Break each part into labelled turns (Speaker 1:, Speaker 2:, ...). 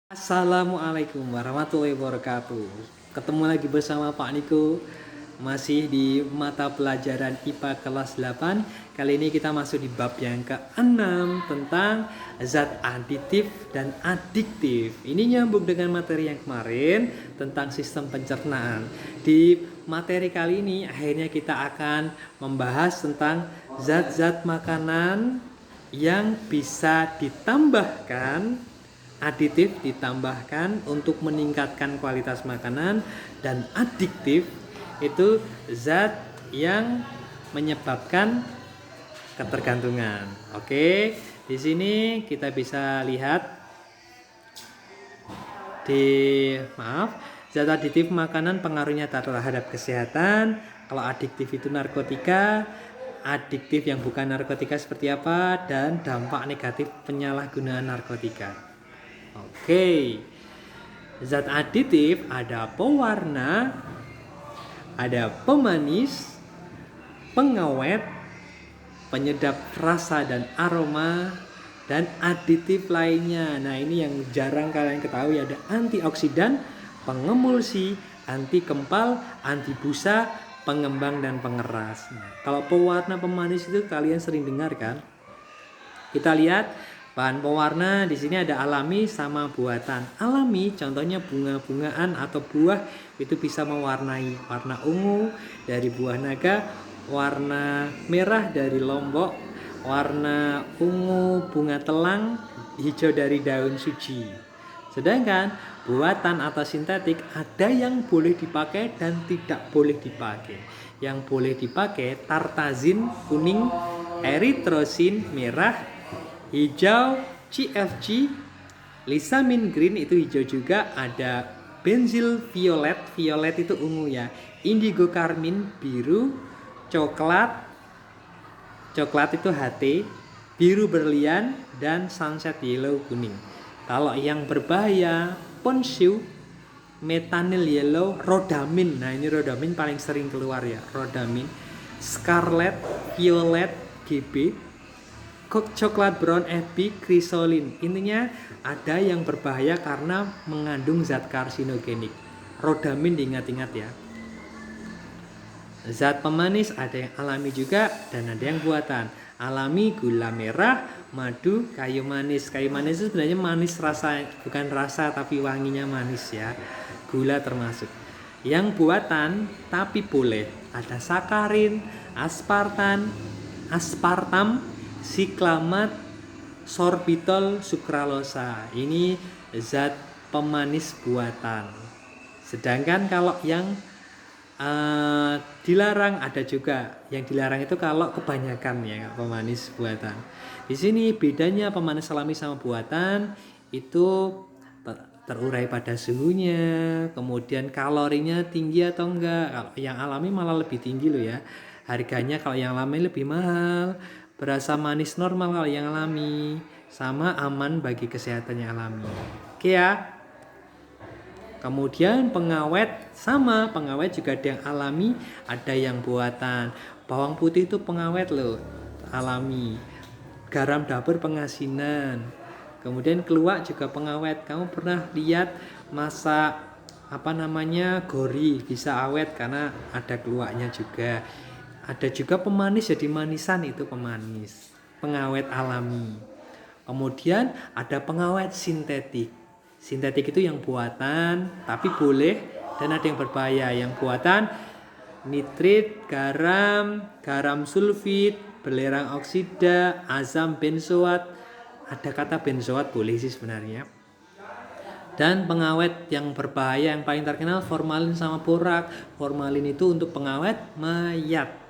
Speaker 1: Assalamualaikum warahmatullahi wabarakatuh. Ketemu lagi bersama Pak Niko, masih di mata pelajaran IPA kelas 8. Kali ini kita masuk di bab yang ke-6 tentang zat aditif dan adiktif. Ini nyambung dengan materi yang kemarin tentang sistem pencernaan. Di materi kali ini akhirnya kita akan membahas tentang zat-zat makanan yang bisa ditambahkan, aditif ditambahkan untuk meningkatkan kualitas makanan, dan adiktif itu zat yang menyebabkan ketergantungan. Oke, di sini kita bisa lihat zat aditif makanan pengaruhnya terhadap kesehatan. Kalau adiktif itu narkotika, adiktif yang bukan narkotika seperti apa, dan dampak negatif penyalahgunaan narkotika. Oke, zat aditif ada pewarna, ada pemanis, pengawet, penyedap rasa dan aroma, dan aditif lainnya. Nah, ini yang jarang kalian ketahui, ada antioksidan, pengemulsi, anti kempal, anti busa, pengembang, dan pengeras. Nah, kalau pewarna pemanis itu kalian sering dengar kan? Kita lihat bahan pewarna di sini ada alami sama buatan. Alami contohnya bunga-bungaan atau buah itu bisa mewarnai, warna ungu dari buah naga, warna merah dari lombok, warna ungu bunga telang, hijau dari daun suji. Sedangkan buatan atau sintetik ada yang boleh dipakai dan tidak boleh dipakai. Yang boleh dipakai tartazin kuning, eritrosin merah, hijau, CFG, lisamin green itu hijau juga, ada benzil violet, violet itu ungu ya, indigo karmin biru, coklat itu HT, biru berlian, dan sunset yellow kuning. Kalau yang berbahaya, ponsiu, metanyl yellow, rodamin. Nah, ini rodamin paling sering keluar ya, rodamin, scarlet violet GB, coklat brown FB, krisolin. Intinya ada yang berbahaya karena mengandung zat karsinogenik. Rodamin diingat-ingat ya. Zat pemanis ada yang alami juga dan ada yang buatan. Alami gula merah, madu, kayu manis. Kayu manis itu sebenarnya manis rasa, bukan rasa tapi wanginya manis ya. Gula termasuk. Yang buatan tapi boleh. Ada sakarin, aspartam, siklamat, sorbitol, sukralosa. Ini zat pemanis buatan. Sedangkan kalau yang dilarang ada juga. Yang dilarang itu kalau kebanyakan ya pemanis buatan. Di sini bedanya pemanis alami sama buatan itu terurai pada suhunya, kemudian kalorinya tinggi atau enggak. Kalau yang alami malah lebih tinggi loh ya. Harganya kalau yang alami lebih mahal. Berasa manis normal kalau yang alami, sama aman bagi kesehatan yang alami. Oke ya. Kemudian pengawet sama, pengawet juga ada yang alami, ada yang buatan. Bawang putih itu pengawet loh, alami. Garam dapur pengasinan. Kemudian keluak juga pengawet. Kamu pernah lihat masak gori bisa awet karena ada keluaknya juga. Ada juga pemanis, jadi manisan itu pemanis, pengawet alami. Kemudian ada pengawet sintetik. Sintetik itu yang buatan tapi boleh dan ada yang berbahaya. Yang buatan nitrit, garam sulfit, belerang oksida, asam benzoat. Ada kata benzoat boleh sih sebenarnya. Dan pengawet yang berbahaya yang paling terkenal formalin sama borak. Formalin itu untuk pengawet mayat,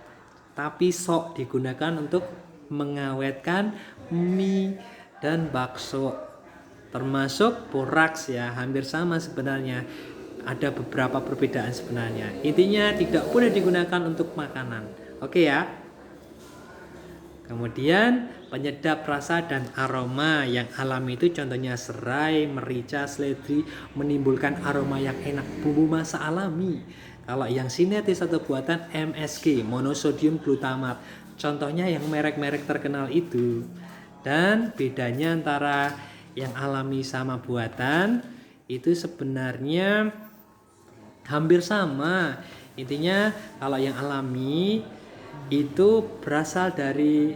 Speaker 1: tapi sok digunakan untuk mengawetkan mie dan bakso. Termasuk boraks ya, hampir sama sebenarnya. Ada beberapa perbedaan sebenarnya. Intinya tidak boleh digunakan untuk makanan. Oke ya. Kemudian penyedap rasa dan aroma yang alami itu contohnya serai, merica, seledri, menimbulkan aroma yang enak, bumbu masak alami. Kalau yang sintetis atau buatan MSG, monosodium glutamat. Contohnya yang merek-merek terkenal itu. Dan bedanya antara yang alami sama buatan itu sebenarnya hampir sama. Intinya kalau yang alami itu berasal dari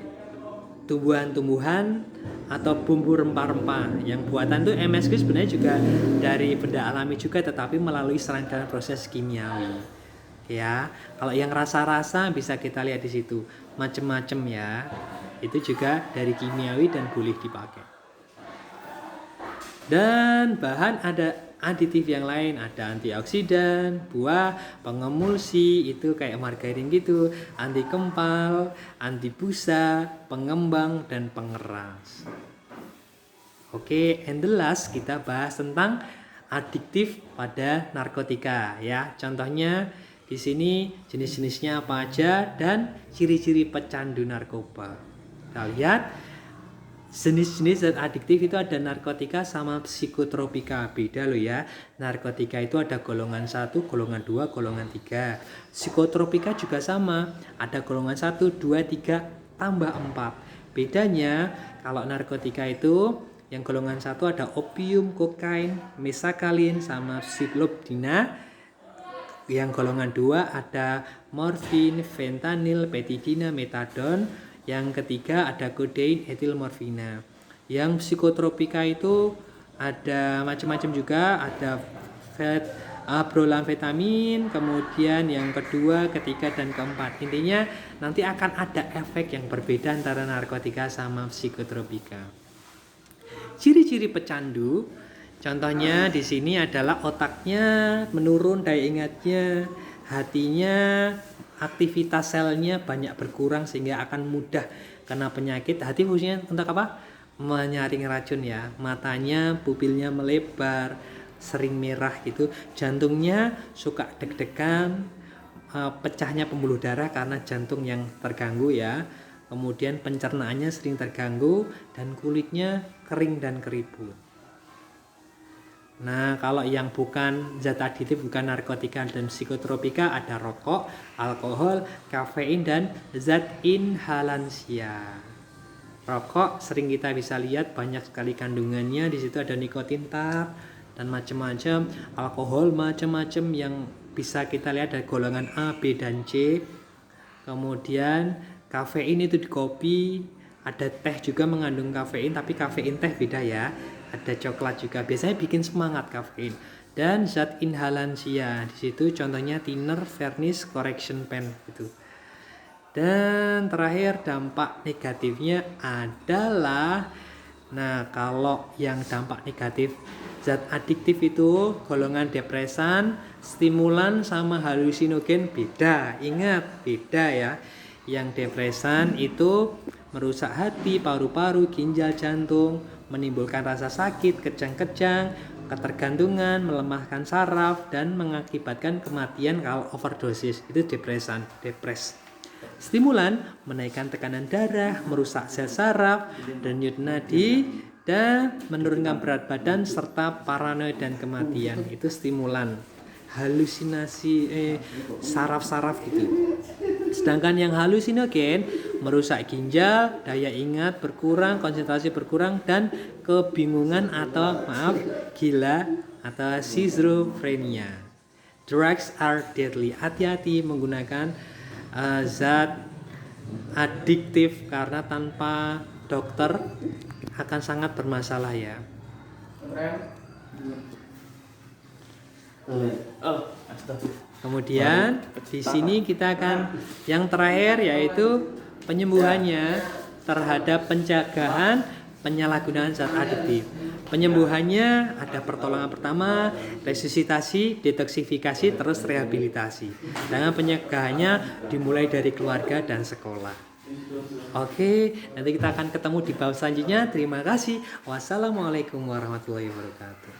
Speaker 1: tumbuhan-tumbuhan atau bumbu rempah-rempah. Yang buatan tuh MSG sebenarnya juga dari benda alami juga, tetapi melalui serangkaian proses kimiawi. Ya, kalau yang rasa-rasa bisa kita lihat di situ, macam-macam ya. Itu juga dari kimiawi dan boleh dipakai. Dan bahan ada aditif yang lain, ada antioksidan, buah, pengemulsi, itu kayak margarin gitu, anti kempal, anti busa, pengembang, dan pengeras. Oke, and the last kita bahas tentang adiktif pada narkotika ya. Contohnya di sini jenis-jenisnya apa aja dan ciri-ciri pecandu narkoba. Kita lihat jenis-jenis zat adiktif itu ada narkotika sama psikotropika. Beda loh ya. Narkotika itu ada golongan 1, golongan 2, golongan 3. Psikotropika juga sama. Ada golongan 1, 2, 3, tambah 4. Bedanya kalau narkotika itu yang golongan 1 ada opium, kokain, mesakalin, sama psilocybina. Yang golongan 2 ada morfin, fentanyl, petidina, metadon. Yang ketiga ada kodein, etil morfina. Yang psikotropika itu ada macam-macam juga, ada brolamfetamin, kemudian yang kedua, ketiga, dan keempat. Intinya nanti akan ada efek yang berbeda antara narkotika sama psikotropika. Ciri-ciri pecandu, contohnya di sini adalah otaknya menurun daya ingatnya, hatinya, aktivitas selnya banyak berkurang sehingga akan mudah kena penyakit. Hati fungsinya untuk apa? Menyaring racun ya. Matanya, pupilnya melebar, sering merah gitu. Jantungnya suka deg-degan, pecahnya pembuluh darah karena jantung yang terganggu ya. Kemudian pencernaannya sering terganggu dan kulitnya kering dan keriput. Nah, kalau yang bukan zat aditif, bukan narkotika dan psikotropika, ada rokok, alkohol, kafein, dan zat inhalansia. Rokok sering kita bisa lihat banyak sekali kandungannya, di situ ada nikotin tar dan macam-macam. Alkohol macam-macam yang bisa kita lihat dari golongan A, B, dan C. Kemudian kafein itu di kopi, ada teh juga mengandung kafein, tapi kafein teh beda ya. Ada coklat juga, biasanya bikin semangat kafein. Dan zat inhalansia, di situ contohnya thinner, varnish, correction pen gitu. Dan terakhir dampak negatifnya adalah, nah kalau yang dampak negatif zat adiktif itu golongan depresan, stimulan, sama halusinogen beda. Ingat, beda ya. Yang depresan itu merusak hati, paru-paru, ginjal, jantung, menimbulkan rasa sakit, kejang-kejang, ketergantungan, melemahkan saraf, dan mengakibatkan kematian kalau overdosis. Itu depresan, depres. Stimulan menaikkan tekanan darah, merusak sel saraf, denyut nadi, dan menurunkan berat badan serta paranoid dan kematian. Itu stimulan. Halusinasi saraf-saraf gitu. Sedangkan yang halusinogen merusak ginjal, daya ingat berkurang, konsentrasi berkurang, dan kebingungan atau gila atau schizophrenia. Drugs are deadly. Hati-hati menggunakan zat adiktif karena tanpa dokter akan sangat bermasalah ya. Kemudian di sini kita akan yang terakhir yaitu penyembuhannya terhadap pencegahan penyalahgunaan zat adiktif. Penyembuhannya ada pertolongan pertama, resusitasi, detoksifikasi, terus rehabilitasi. Dan pencegahannya dimulai dari keluarga dan sekolah. Oke, nanti kita akan ketemu di bab selanjutnya. Terima kasih. Wassalamualaikum warahmatullahi wabarakatuh.